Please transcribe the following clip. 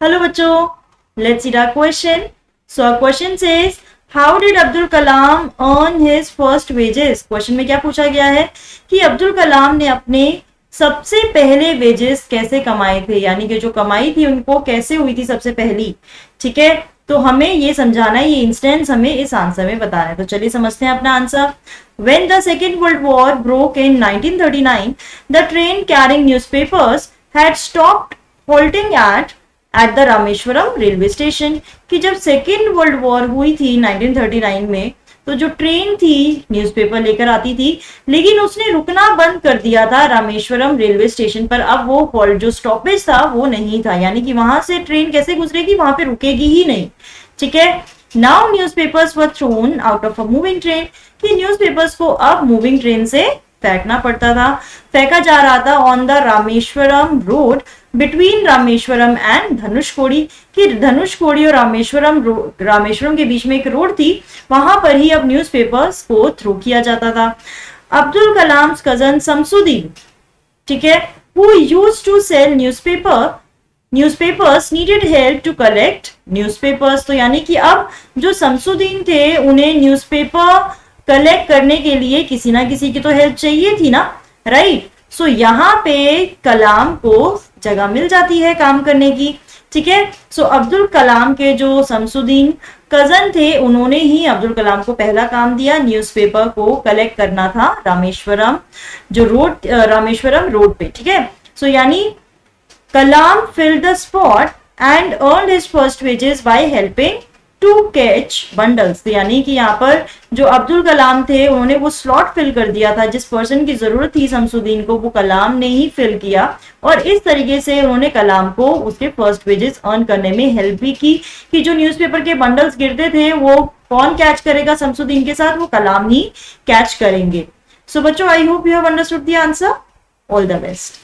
Hello बच्चों, let's see the question. So our question says, how did Abdul Kalam earn his first wages? Question में क्या पूछा गया है कि अब्दुल कलाम ने अपने सबसे पहले वेजेस कैसे कमाए थे, यानी कि जो कमाई थी उनको कैसे हुई थी सबसे पहली. ठीक है, तो हमें ये समझाना है, ये इंस्टेंस हमें इस आंसर में बताना है. तो चलिए समझते हैं अपना answer. When the Second World War broke in 1939, the train carrying newspapers had stopped halting at the Rameswaram railway station. कि जब सेकेंड वर्ल्ड वॉर हुई थी 1939 में, तो जो ट्रेन थी न्यूज़पेपर लेकर आती थी, लेकिन उसने रुकना बंद कर दिया था रामेश्वरम रेलवे स्टेशन पर. अब वो हॉल्ट जो स्टॉपेज था वो नहीं था, यानी कि वहां से ट्रेन कैसे गुजरेगी, वहां पे रुकेगी ही नहीं. ठीक है. Now newspapers were thrown out of a moving train. कि न्यूज़पेपर्स को अब मूविंग ट्रेन से फेंकना पड़ता था, फेंका जा रहा था on the Rameswaram road between Rameswaram and Dhanushkodi. कि धनुषकोडी और रामेश्वरम के बीच में एक रोड थी, वहां पर ही अब न्यूज़पेपर्स को थ्रो किया जाता था. अब्दुल कलाम कजन शमसुद्दीन, ठीक है, who used to sell newspapers needed help to collect newspapers. तो यानी कि अब जो शमसुद्दीन थे उन्हें न्यूज़पेपर कलेक्ट करने के लिए किसी ना किसी की तो हेल्प चाहिए थी ना, राइट. सो यहाँ पे कलाम को जगह मिल जाती है काम करने की. ठीक है. सो अब्दुल कलाम के जो शमसुद्दीन कजन थे, उन्होंने ही अब्दुल कलाम को पहला काम दिया, न्यूज़पेपर को कलेक्ट करना था रामेश्वरम रोड पे. ठीक है. सो यानी Kalam filled the spot and earned his first wages by helping to catch bundles. यानी कि यहाँ पर जो अब्दुल कलाम थे उन्होंने वो स्लॉट फिल कर दिया था, जिस पर्सन की जरूरत थी शमसुद्दीन को, वो कलाम ने ही फिल किया, और इस तरीके से उन्होंने कलाम को उसके फर्स्ट वेजेस अर्न करने में हेल्प भी की. कि जो न्यूज़पेपर के बंडल्स गिरते थे वो कौन कैच करेगा शमसुद्दीन के साथ, वो कलाम ही कैच करेंगे. सो बच्चों, I hope you have understood the answer. All the best.